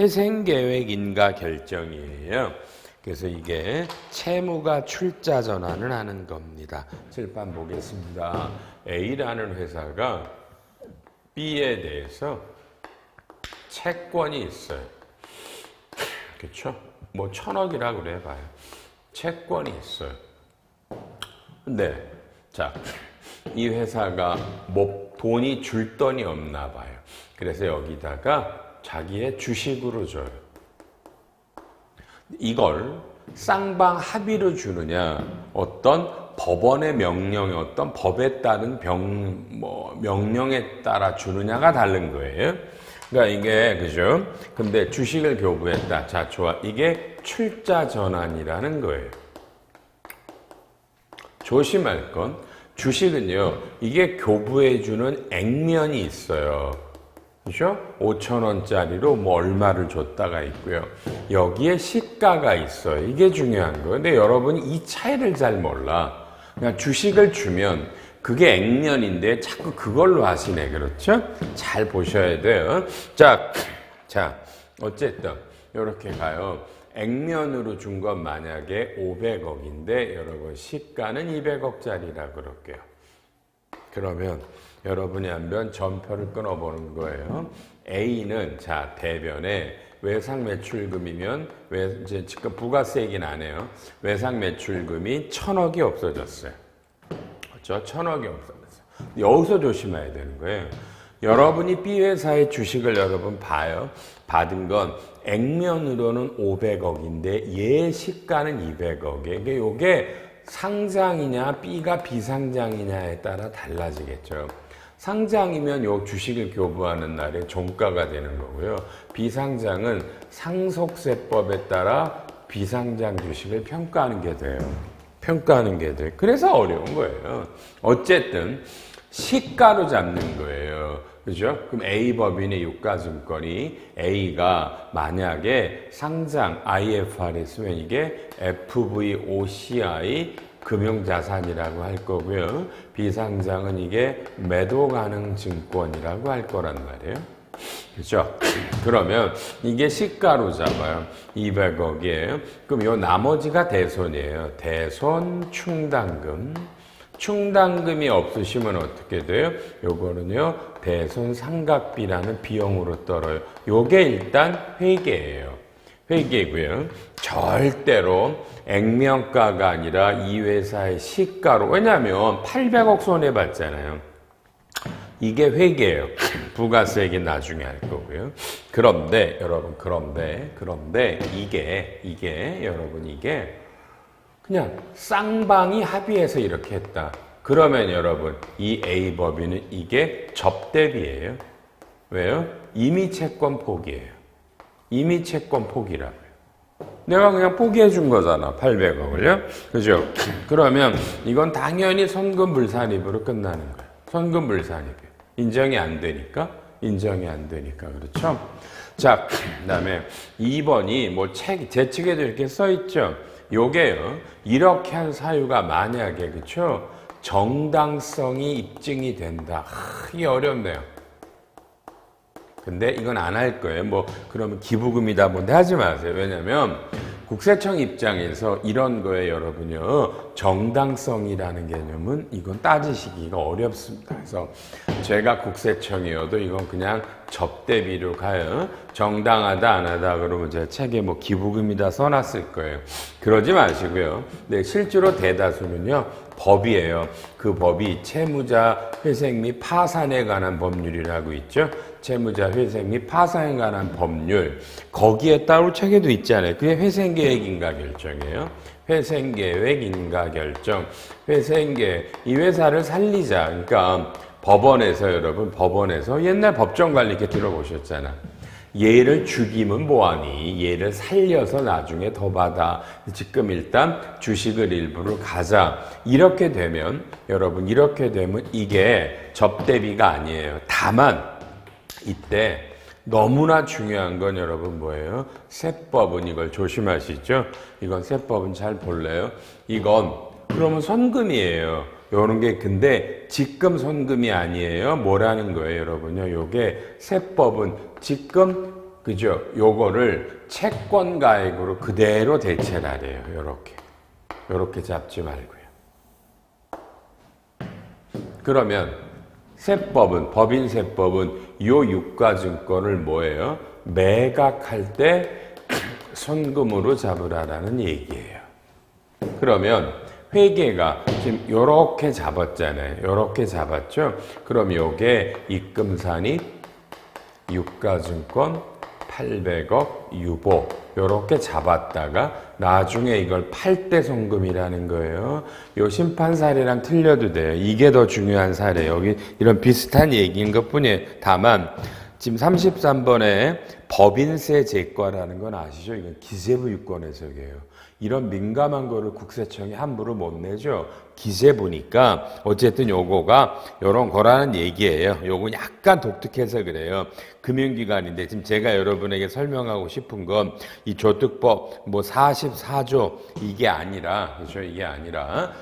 회생계획 인가 결정이에요. 그래서 이게 채무가 출자 전환을 하는 겁니다. 칠판 보겠습니다. A라는 회사가 B에 대해서 채권이 있어요. 그렇죠? 뭐 1,000억이라고 그래 봐요. 채권이 있어요. 근데 자, 이 회사가 뭐 돈이 줄 돈이 없나 봐요. 그래서 여기다가 자기의 주식으로 줘요. 이걸 쌍방 합의로 주느냐, 어떤 법원의 명령에 어떤 법에 따른 명령에 따라 주느냐가 다른 거예요. 그러니까 이게 그죠? 근데 주식을 교부했다. 자, 좋아. 이게 출자 전환이라는 거예요. 조심할 건 주식은요. 이게 교부해주는 액면이 있어요. 그죠? 5,000원짜리로 뭐 얼마를 줬다가 있고요. 여기에 시가가 있어요. 이게 중요한 거예요. 근데 여러분이 이 차이를 잘 몰라. 그냥 주식을 주면 그게 액면인데 자꾸 그걸로 하시네. 그렇죠? 잘 보셔야 돼요. 자, 어쨌든 이렇게 가요. 액면으로 준 건 만약에 500억인데 여러분 시가는 200억짜리라 그럴게요. 그러면 여러분이 한번 전표를 끊어보는 거예요. A는 자 대변에 외상 매출금이면 이제 지금 부가세 얘기는 안 해요. 외상 매출금이 1,000억이 없어졌어요. 그렇죠? 1,000억이 없어졌어요. 여기서 조심해야 되는 거예요. 여러분이 B 회사의 주식을 여러분 봐요. 받은 건 액면으로는 500억인데 얘 시가는 200억이에요. 이게 상장이냐 B가 비상장이냐에 따라 달라지겠죠. 상장이면 요 주식을 교부하는 날에 종가가 되는 거고요. 비상장은 상속세법에 따라 비상장 주식을 평가하는 게 돼요. 그래서 어려운 거예요. 어쨌든 시가로 잡는 거예요. 그죠? 그럼 A 법인의 유가증권이 A가 만약에 상장 IFRS면 이게 FVOCI 금융자산이라고 할 거고요. 비상장은 이게 매도 가능 증권이라고 할 거란 말이에요. 그죠? 그러면 이게 시가로 잡아요. 200억이에요. 그럼 요 나머지가 대손이에요. 대손 충당금. 충당금이 없으시면 어떻게 돼요? 요거는요, 대손 상각비라는 비용으로 떨어요. 요게 일단 회계예요. 회계고요. 절대로 액면가가 아니라 이 회사의 시가로. 왜냐하면 800억 손해봤잖아요. 이게 회계예요. 부가세액이 나중에 할 거고요. 그런데 여러분, 그런데 이게 여러분 이게 그냥 쌍방이 합의해서 이렇게 했다. 그러면 여러분 이 A 법인은 이게 접대비예요. 왜요? 임의채권 포기예요. 임의채권 포기라고요. 내가 그냥 포기해 준 거잖아. 800억을요. 그죠? 그러면 이건 당연히 선금불산입으로 끝나는 거예요. 선금불산입이에요. 인정이 안 되니까. 그렇죠? 자, 그 다음에 2번이 뭐 제 책에도 이렇게 써 있죠. 요게요. 이렇게 한 사유가 만약에 그렇죠? 정당성이 입증이 된다. 이게 어렵네요. 근데 이건 안 할 거예요. 뭐 그러면 기부금이다 뭔데 하지 마세요. 왜냐면 국세청 입장에서 이런 거에 여러분요. 정당성이라는 개념은 이건 따지시기가 어렵습니다. 그래서 제가 국세청이어도 이건 그냥 접대비로 가요. 정당하다 안 하다 그러면 제 책에 뭐 기부금이다 써놨을 거예요. 그러지 마시고요. 네, 실제로 대다수는요. 법이에요. 그 법이 채무자 회생 및 파산에 관한 법률이라고 있죠. 채무자 회생 및 파산에 관한 법률. 거기에 따로 책에도 있잖아요. 그게 회생계획 인가 결정이에요. 회생계획 인가 결정. 회생계획. 이 회사를 살리자. 그러니까 법원에서 여러분 법원에서 옛날 법정관리 이렇게 들어보셨잖아. 얘를 죽이면 뭐하니? 얘를 살려서 나중에 더 받아. 지금 일단 주식을 일부를 가자. 이렇게 되면 여러분 이렇게 되면 이게 접대비가 아니에요. 다만 이때 너무나 중요한 건 여러분 뭐예요? 세법은 이걸 조심하시죠? 이건 세법은 잘 볼래요? 이건 그러면 선금이에요. 요런 게 근데 직금 선금이 아니에요. 뭐라는 거예요, 여러분요? 요게 세법은 직금 그죠? 요거를 채권가액으로 그대로 대체를 하래요. 요렇게 잡지 말고요. 그러면 법인세법은 요 유가증권을 뭐예요? 매각할 때 선금으로 잡으라라는 얘기예요. 그러면 회계가 지금 요렇게 잡았잖아요. 요렇게 잡았죠? 그럼 요게 입금산입 유가증권 800억 유보 요렇게 잡았다가 나중에 이걸 팔 때 송금이라는 거예요. 요 심판 사례랑 틀려도 돼요. 이게 더 중요한 사례. 여기 이런 비슷한 얘기인 것뿐이에요. 다만 지금 33번에 법인세 제과라는 건 아시죠? 이건 기재부 유권 해석이에요. 이런 민감한 거를 국세청이 함부로 못 내죠. 기재부니까 어쨌든 요거가 요런 거라는 얘기예요. 요거 약간 독특해서 그래요. 금융기관인데 지금 제가 여러분에게 설명하고 싶은 건 이 조특법 뭐 44조 이게 아니라 그렇죠? 이게 아니라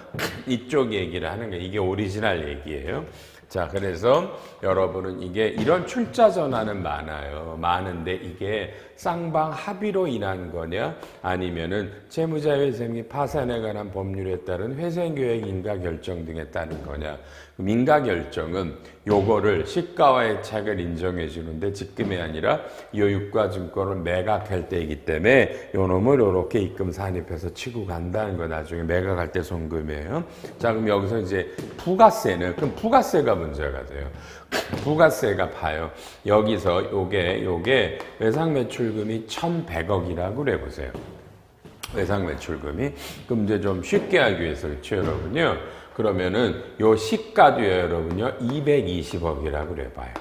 이쪽 얘기를 하는 거예요. 이게 오리지널 얘기예요. 자, 그래서 여러분은 이게 이런 출자 전환은 많아요. 많은데 이게 쌍방 합의로 인한 거냐 아니면은 채무자 회생 및 파산에 관한 법률에 따른 회생계획 인가 결정 등에 따른 거냐. 인가 결정은 요거를 시가와 혜택을 인정해 주는데 직금이 아니라 이 유가증권을 매각할 때이기 때문에 요 놈을 요렇게 입금 산입해서 치고 간다는 거 나중에 매각할 때 송금이에요. 자, 그럼 여기서 이제 부가세는 그럼 부가세가 문제가 돼요. 부가세가 봐요. 여기서 요게 외상 매출금이 1,100억이라고 그래 보세요. 외상 매출금이. 그럼 이제 좀 쉽게 하기 위해서 그렇죠, 여러분요. 그러면은 요 시가도요, 여러분요. 220억이라고 그래 봐요.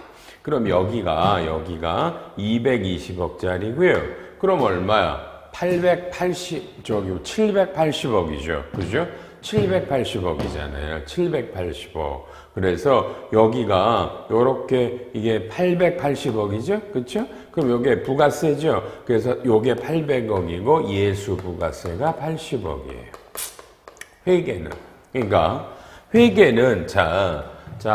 그럼 여기가 220억짜리고요. 그럼 얼마야? 780억이죠. 그죠? 780억이잖아요. 780억. 그래서 여기가 요렇게 이게 880억이죠? 그렇죠? 그럼 요게 부가세죠? 그래서 요게 800억이고 예수 부가세가 80억이에요. 회계는. 그러니까 회계는 자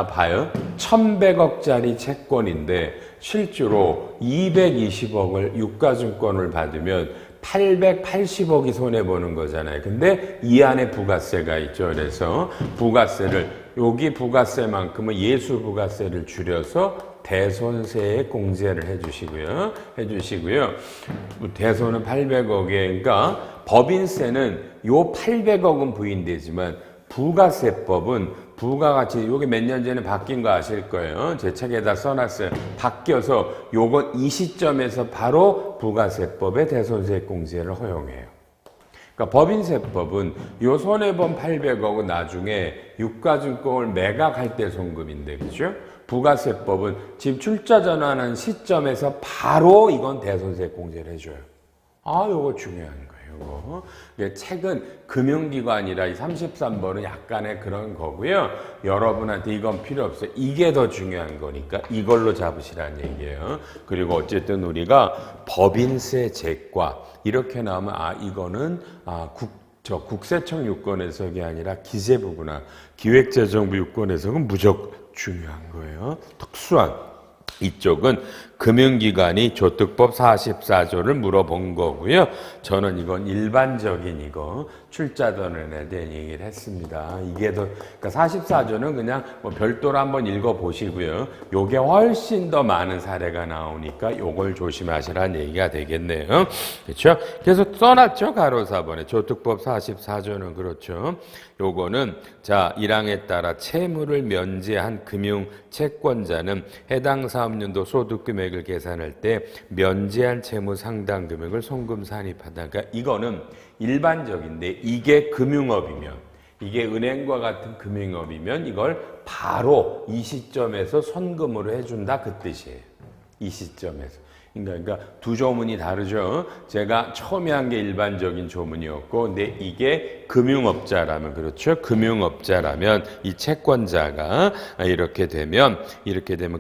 봐요. 1,100억짜리 채권인데 실제로 220억을 유가증권을 받으면 880억이 손해보는 거잖아요. 근데 이 안에 부가세가 있죠. 그래서 부가세를 여기 부가세만큼은 예수 부가세를 줄여서 대손세에 공제를 해주시고요. 대손은 800억에 그러니까 법인세는 요 800억은 부인되지만 부가세법은 부가가치 요게 몇 년 전에 바뀐 거 아실 거예요. 제 책에다 써놨어요. 바뀌어서 요건 이 시점에서 바로 부가세법의 대손세 공제를 허용해요. 그러니까 법인세법은 요 손해본 800억은 나중에 유가증권을 매각할 때 송금인데 그죠? 부가세법은 지금 출자 전환한 시점에서 바로 이건 대손세 공제를 해줘요. 요거 중요한 거예요. 요거. 책은 금융기관이라 이 33번은 약간의 그런 거고요. 여러분한테 이건 필요 없어요. 이게 더 중요한 거니까 이걸로 잡으시라는 얘기예요. 그리고 어쨌든 우리가 법인세 제과 이렇게 나오면 이거는 국세청 유권 해석이 아니라 기재부구나. 기획재정부 유권 해석은 무조건 중요한 거예요. 특수한 이쪽은 금융기관이 조특법 44조를 물어본 거고요. 저는 이건 일반적인 이거 출자전환에 대한 얘기를 했습니다. 이게 더 그러니까 44조는 그냥 뭐 별도로 한번 읽어보시고요. 요게 훨씬 더 많은 사례가 나오니까 요걸 조심하시라는 얘기가 되겠네요. 그렇죠? 그래서 써놨죠. 가로 4번에 조특법 44조는 그렇죠. 요거는 자 1항에 따라 채무를 면제한 금융 채권자는 해당 사업년도 소득 금액을 계산할 때 면제한 채무 상당 금액을 송금 산입하다. 그러니까 이거는 일반적인데 이게 금융업이면 이게 은행과 같은 금융업이면 이걸 바로 이 시점에서 선금으로 해준다 그 뜻이에요. 이 시점에서. 그러니까 두 조문이 다르죠. 제가 처음에 한 게 일반적인 조문이었고, 근데 이게 금융업자라면 그렇죠. 금융업자라면 이 채권자가 이렇게 되면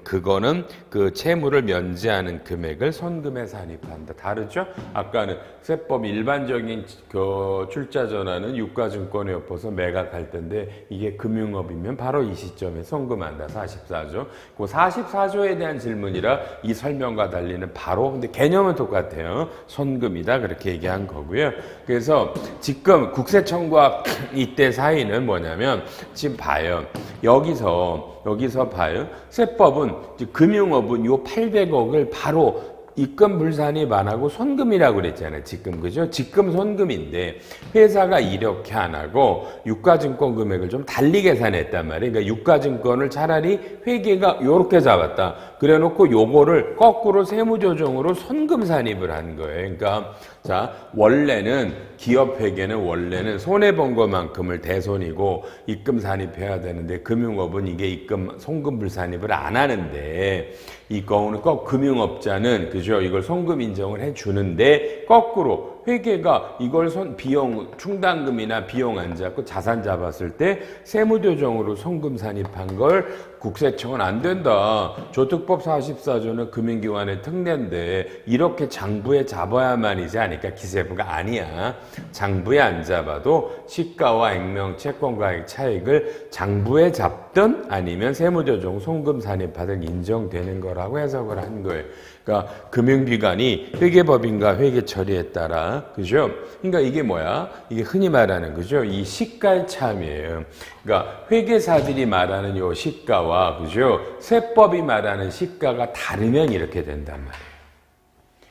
그거는 그 채무를 면제하는 금액을 선금에 산입한다. 다르죠? 아까는 세법 일반적인 그 출자 전환은 유가증권에 엎어서 매각할 텐데 이게 금융업이면 바로 이 시점에 선금한다. 44조. 그 44조에 대한 질문이라 이 설명과 달리는 바로 근데 개념은 똑같아요. 손금이다 그렇게 얘기한 거고요. 그래서 지금 국세청과 이때 사이는 뭐냐면 지금 봐요. 여기서 봐요. 세법은 금융업은 요 800억을 바로 입금 불산입 안 하고 손금이라고 그랬잖아요. 지금 그죠? 지금 손금인데 회사가 이렇게 안 하고 유가증권 금액을 좀 달리 계산했단 말이에요. 그러니까 유가증권을 차라리 회계가 요렇게 잡았다. 그래놓고 요거를 거꾸로 세무조정으로 손금 산입을 한 거예요. 그러니까 자 원래는 기업 회계는 원래는 손해본 것만큼을 대손이고 입금 산입해야 되는데 금융업은 이게 입금 손금 불산입을 안 하는데 이거는 꼭 금융업자는 그죠? 이걸 손금 인정을 해주는데 거꾸로 회계가 이걸 비용 충당금이나 비용 안 잡고 자산 잡았을 때 세무조정으로 손금 산입한 걸 국세청은 안 된다. 조특법 44조는 금융기관의 특례인데 이렇게 장부에 잡아야만이지 않으니까 기재부가 아니야. 장부에 안 잡아도 시가와 액면 채권가액 차익을 장부에 잡든 아니면 세무조정 손금 산입하든 인정되는 거라고 해석을 한 거예요. 그러니까 금융기관이 회계법인과 회계 처리에 따라 그죠? 그러니까 이게 뭐야? 이게 흔히 말하는 그죠? 이 시가의 차이예요. 그러니까 회계사들이 말하는 요 시가와 그죠? 세법이 말하는 시가가 다르면 이렇게 된단 말이에요.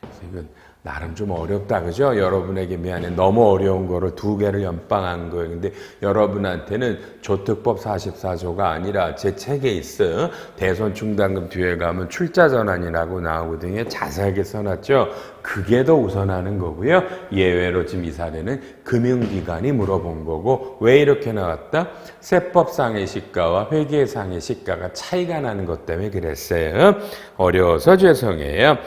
그래서 이건 나름 좀 어렵다 그죠? 여러분에게 미안해 너무 어려운 거를 두 개를 연방한 거예요. 근데 여러분한테는 조특법 44조가 아니라 제 책에 있어 대손 충당금 뒤에 가면 출자 전환이라고 나오거든요. 자세하게 써놨죠. 그게 더 우선하는 거고요. 예외로 지금 이 사례는 금융기관이 물어본 거고 왜 이렇게 나왔다? 세법상의 시가와 회계상의 시가가 차이가 나는 것 때문에 그랬어요. 어려워서 죄송해요.